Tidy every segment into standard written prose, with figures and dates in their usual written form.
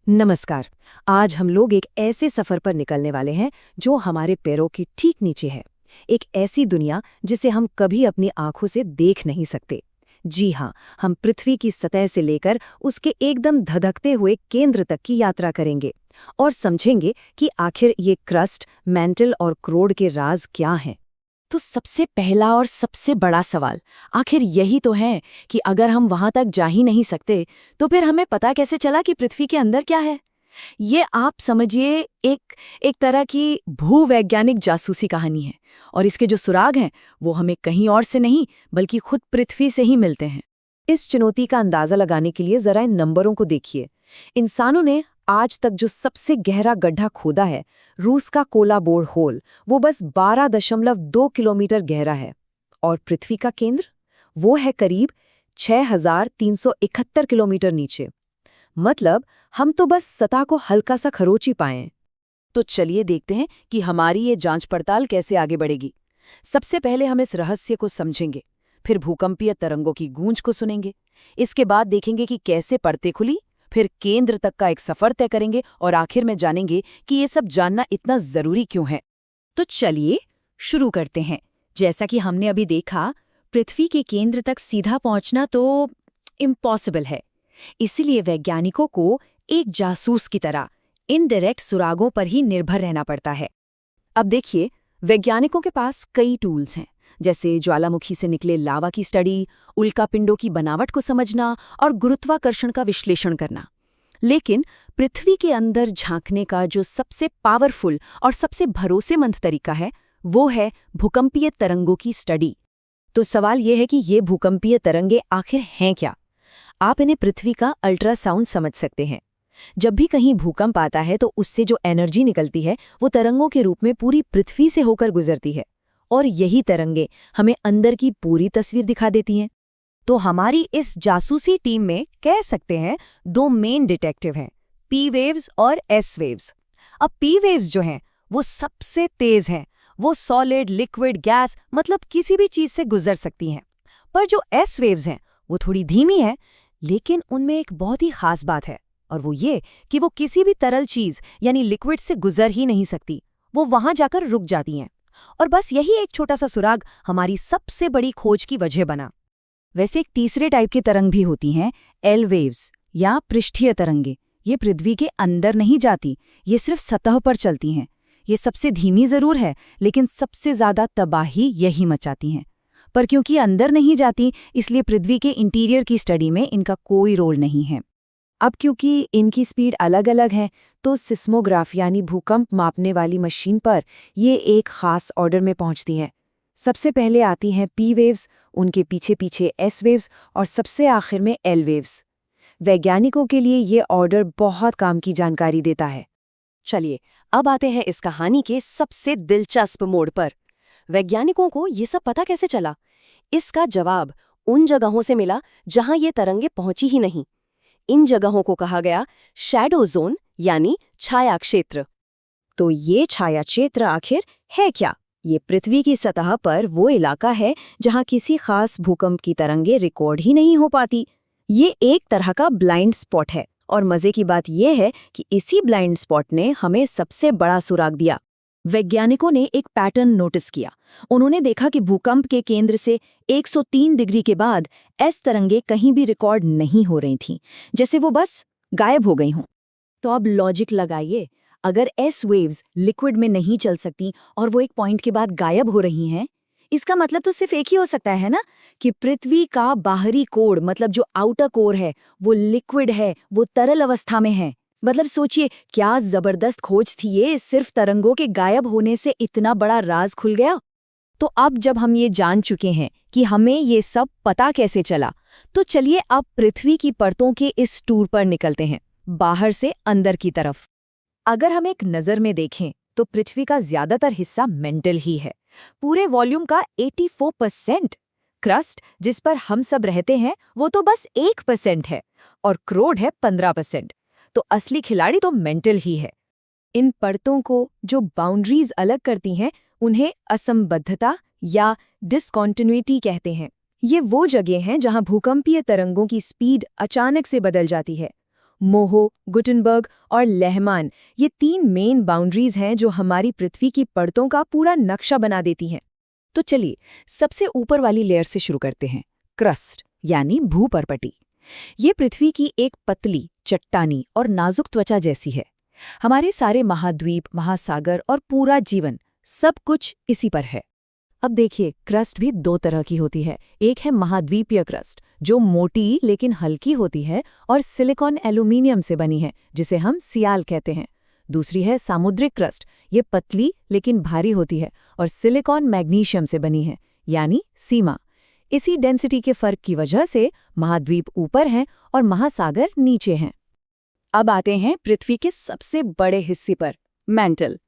नमस्कार। आज हम लोग एक ऐसे सफर पर निकलने वाले हैं जो हमारे पैरों के ठीक नीचे है। एक ऐसी दुनिया जिसे हम कभी अपनी आंखों से देख नहीं सकते। जी हाँ, हम पृथ्वी की सतह से लेकर उसके एकदम धधकते हुए केंद्र तक की यात्रा करेंगे और समझेंगे कि आखिर ये क्रस्ट, मैंटल और क्रोड के राज क्या हैं। तो सबसे पहला और सबसे बड़ा सवाल आखिर यही तो है कि अगर हम वहां तक जा ही नहीं सकते तो फिर हमें पता कैसे चला कि पृथ्वी के अंदर क्या है। ये आप समझिए एक एक तरह की भूवैज्ञानिक जासूसी कहानी है। और इसके जो सुराग हैं वो हमें कहीं और से नहीं बल्कि खुद पृथ्वी से ही मिलते हैं। इस चुनौती का अंदाजा लगाने के लिए जरा इन नंबरों को देखिए। इंसानों ने आज तक जो सबसे गहरा गड्ढा खोदा है, रूस का कोला बोर होल, वो बस 12.2 किलोमीटर गहरा है। और पृथ्वी का केंद्र वो है करीब 6,371 किलोमीटर नीचे। मतलब हम तो बस सतह को हल्का सा खरोच ही पाए। तो चलिए देखते हैं कि हमारी ये जांच पड़ताल कैसे आगे बढ़ेगी। सबसे पहले हम इस रहस्य को समझेंगे, फिर भूकंपीय तरंगों की गूंज को सुनेंगे। इसके बाद देखेंगे कि कैसे परतें खुली, फिर केंद्र तक का एक सफर तय करेंगे और आखिर में जानेंगे कि ये सब जानना इतना जरूरी क्यों है। तो चलिए शुरू करते हैं। जैसा कि हमने अभी देखा, पृथ्वी के केंद्र तक सीधा पहुंचना तो इम्पॉसिबल है। इसीलिए वैज्ञानिकों को एक जासूस की तरह इनडायरेक्ट सुरागों पर ही निर्भर रहना पड़ता है। अब देखिए, वैज्ञानिकों के पास कई टूल्स हैं, जैसे ज्वालामुखी से निकले लावा की स्टडी, उल्कापिंडों की बनावट को समझना और गुरुत्वाकर्षण का विश्लेषण करना। लेकिन पृथ्वी के अंदर झांकने का जो सबसे पावरफुल और सबसे भरोसेमंद तरीका है, वो है भूकंपीय तरंगों की स्टडी। तो सवाल यह है कि ये भूकंपीय तरंगे आखिर हैं क्या? आप इन्हें पृथ्वी का अल्ट्रासाउंड समझ सकते हैं। जब भी कहीं भूकंप आता है तो उससे जो एनर्जी निकलती है वो तरंगों के रूप में पूरी पृथ्वी से होकर गुजरती है, और यही तरंगे हमें अंदर की पूरी तस्वीर दिखा देती हैं। तो हमारी इस जासूसी टीम में कह सकते हैं दो मेन डिटेक्टिव हैं, पी वेव्स और एस वेव्स। अब पी वेव्स जो हैं वो सबसे तेज हैं। वो सॉलिड, लिक्विड, गैस मतलब किसी भी चीज से गुजर सकती हैं। पर जो एस वेव्स हैं वो थोड़ी धीमी है, लेकिन उनमें एक बहुत ही खास बात है, और वो ये कि वो किसी भी तरल चीज यानी लिक्विड से गुजर ही नहीं सकती। वो वहां जाकर रुक जाती हैं। और बस यही एक छोटा सा सुराग हमारी सबसे बड़ी खोज की वजह बना। वैसे एक तीसरे टाइप की तरंग भी होती हैं, एल वेव्स या पृष्ठीय तरंगे। ये पृथ्वी के अंदर नहीं जाती, ये सिर्फ सतह पर चलती हैं। ये सबसे धीमी जरूर है, लेकिन सबसे ज्यादा तबाही यही मचाती हैं। पर क्योंकि अंदर नहीं जाती, इसलिए पृथ्वी के इंटीरियर की स्टडी में इनका कोई रोल नहीं है। अब क्योंकि इनकी स्पीड अलग अलग है, तो सिस्मोग्राफ यानी भूकंप मापने वाली मशीन पर ये एक खास ऑर्डर में पहुंचती हैं। सबसे पहले आती हैं पी वेव्स, उनके पीछे पीछे एस वेव्स और सबसे आखिर में एल वेव्स। वैज्ञानिकों के लिए ये ऑर्डर बहुत काम की जानकारी देता है। चलिए अब आते हैं इस कहानी के सबसे दिलचस्प मोड़ पर। वैज्ञानिकों को ये सब पता कैसे चला? इसका जवाब उन जगहों से मिला जहां ये तरंगे पहुंची ही नहीं। इन जगहों को कहा गया शैडो जोन यानी छाया क्षेत्र। तो ये छाया क्षेत्र आखिर है क्या? ये पृथ्वी की सतह पर वो इलाका है जहां किसी खास भूकंप की तरंगे रिकॉर्ड ही नहीं हो पाती। ये एक तरह का ब्लाइंड स्पॉट है, और मजे की बात यह है कि इसी ब्लाइंड स्पॉट ने हमें सबसे बड़ा सुराग दिया। वैज्ञानिकों ने एक पैटर्न नोटिस किया। उन्होंने देखा कि भूकंप के केंद्र से 103 डिग्री के बाद एस तरंगे कहीं भी रिकॉर्ड नहीं हो रही थीं, जैसे वो बस गायब हो गई हों। तो अब लॉजिक लगाइए, अगर एस वेव्स लिक्विड में नहीं चल सकती और वो एक पॉइंट के बाद गायब हो रही हैं, इसका मतलब तो सिर्फ एक ही हो सकता है ना, कि पृथ्वी का बाहरी कोर मतलब जो आउटर कोर है वो लिक्विड है, वो तरल अवस्था में है। मतलब सोचिए क्या जबरदस्त खोज थी ये, सिर्फ तरंगों के गायब होने से इतना बड़ा राज खुल गया। तो अब जब हम ये जान चुके हैं कि हमें ये सब पता कैसे चला, तो चलिए अब पृथ्वी की परतों के इस टूर पर निकलते हैं, बाहर से अंदर की तरफ। अगर हम एक नज़र में देखें तो पृथ्वी का ज्यादातर हिस्सा मेंटल ही है। पूरे वॉल्यूम का 84%। क्रस्ट जिस पर हम सब रहते हैं वो तो बस 1% है, और क्रोड है 15%। तो असली खिलाड़ी तो मेंटल ही है। इन परतों को जो बाउंड्रीज अलग करती हैं उन्हें असंबद्धता या डिसकॉन्टिन्यूटी कहते हैं। ये वो जगह हैं जहां भूकंपीय तरंगों की स्पीड अचानक से बदल जाती है। मोहो, गुटेनबर्ग और लेहमान, ये 3 मेन बाउंड्रीज हैं जो हमारी पृथ्वी की परतों का पूरा नक्शा बना देती हैं। तो चलिए सबसे ऊपर वाली लेयर से शुरू करते हैं, क्रस्ट यानी भूपर्पटी। ये पृथ्वी की एक पतली, चट्टानी और नाजुक त्वचा जैसी है। हमारे सारे महाद्वीप, महासागर और पूरा जीवन सब कुछ इसी पर है। अब देखिए, क्रस्ट भी 2 तरह की होती है। एक है महाद्वीपीय क्रस्ट, जो मोटी लेकिन हल्की होती है और सिलिकॉन एल्यूमिनियम से बनी है, जिसे हम सियाल कहते हैं। दूसरी है सामुद्रिक क्रस्ट, ये पतली लेकिन भारी होती है और सिलिकॉन मैग्नीशियम से बनी है, यानी सीमा। इसी डेंसिटी के फर्क की वजह से महाद्वीप ऊपर हैं और महासागर नीचे हैं। अब आते हैं पृथ्वी के सबसे बड़े हिस्से पर, मैंटल।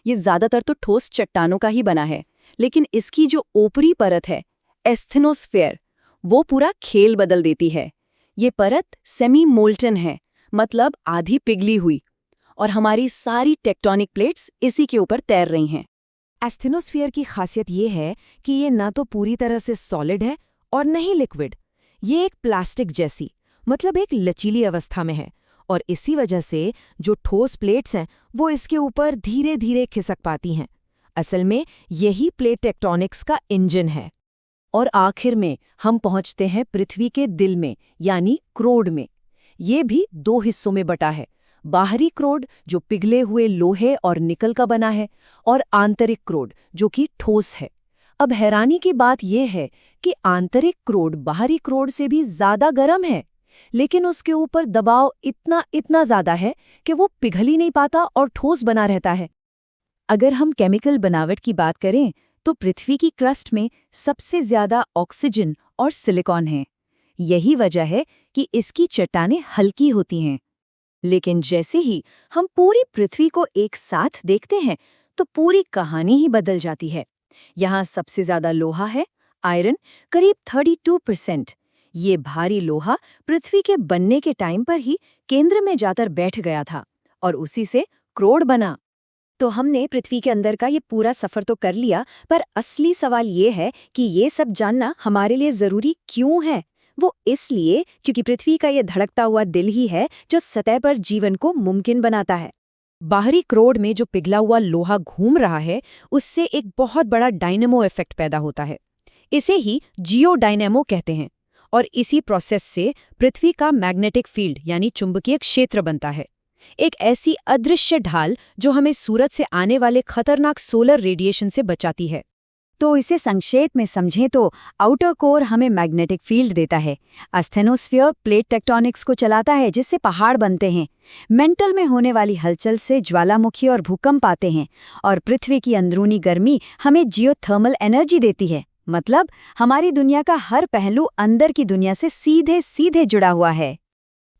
ये ज्यादातर तो ठोस चट्टानों का ही बना है, लेकिन इसकी जो ऊपरी परत है, एस्थेनोस्फेयर, वो पूरा खेल बदल देती है। ये परत सेमी मोल्टन है, मतलब आधी पिघली हुई, और हमारी सारी टेक्टोनिक प्लेट्स इसी के ऊपर तैर रही हैं। एस्थेनोस्फीयर की खासियत ये है कि ये ना तो पूरी तरह से सॉलिड है और न ही लिक्विड। ये एक प्लास्टिक जैसी, मतलब एक लचीली अवस्था में है, और इसी वजह से जो ठोस प्लेट्स हैं वो इसके ऊपर धीरे धीरे खिसक पाती हैं। असल में यही प्लेट टेक्टोनिक्स का इंजन है। और आखिर में हम पहुंचते हैं पृथ्वी के दिल में, यानी क्रोड में। ये भी 2 हिस्सों में बटा है, बाहरी क्रोड जो पिघले हुए लोहे और निकल का बना है, और आंतरिक क्रोड जो कि ठोस है। अब हैरानी की बात यह है कि आंतरिक क्रोड बाहरी क्रोड से भी ज्यादा गर्म है, लेकिन उसके ऊपर दबाव इतना ज्यादा है कि वो पिघल ही नहीं पाता और ठोस बना रहता है। अगर हम केमिकल बनावट की बात करें तो पृथ्वी की क्रस्ट में सबसे ज्यादा ऑक्सीजन और सिलिकॉन है। यही वजह है कि इसकी चट्टानें हल्की होती हैं। लेकिन जैसे ही हम पूरी पृथ्वी को एक साथ देखते हैं तो पूरी कहानी ही बदल जाती है। यहाँ सबसे ज्यादा लोहा है, आयरन, करीब 32%। ये भारी लोहा पृथ्वी के बनने के टाइम पर ही केंद्र में जाकर बैठ गया था और उसी से क्रोड बना। तो हमने पृथ्वी के अंदर का ये पूरा सफर तो कर लिया, पर असली सवाल ये है कि ये सब जानना हमारे लिए जरूरी क्यों है। वो इसलिए क्योंकि पृथ्वी का ये धड़कता हुआ दिल ही है जो सतह पर जीवन को मुमकिन बनाता है। बाहरी क्रोड में जो पिघला हुआ लोहा घूम रहा है, उससे एक बहुत बड़ा डायनेमो इफेक्ट पैदा होता है। इसे ही जियोडायनेमो कहते हैं, और इसी प्रोसेस से पृथ्वी का मैग्नेटिक फील्ड यानी चुंबकीय क्षेत्र बनता है। एक ऐसी अदृश्य ढाल जो हमें सूरज से आने वाले खतरनाक सोलर रेडिएशन से बचाती है। तो इसे संक्षेप में समझें तो आउटर कोर हमें मैग्नेटिक फील्ड देता है, एस्थेनोस्फीयर प्लेट टेक्टोनिक्स को चलाता है जिससे पहाड़ बनते हैं, मेंटल में होने वाली हलचल से ज्वालामुखी और भूकंप आते हैं, और पृथ्वी की अंदरूनी गर्मी हमें जियोथर्मल एनर्जी देती है। मतलब हमारी दुनिया का हर पहलू अंदर की दुनिया से सीधे सीधे जुड़ा हुआ है।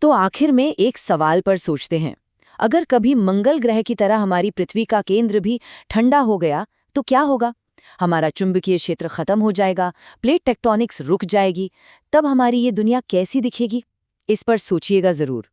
तो आखिर में एक सवाल पर सोचते हैं, अगर कभी मंगल ग्रह की तरह हमारी पृथ्वी का केंद्र भी ठंडा हो गया तो क्या होगा? हमारा चुंबकीय क्षेत्र खत्म हो जाएगा, प्लेट टेक्टोनिक्स रुक जाएगी, तब हमारी ये दुनिया कैसी दिखेगी? इस पर सोचिएगा जरूर।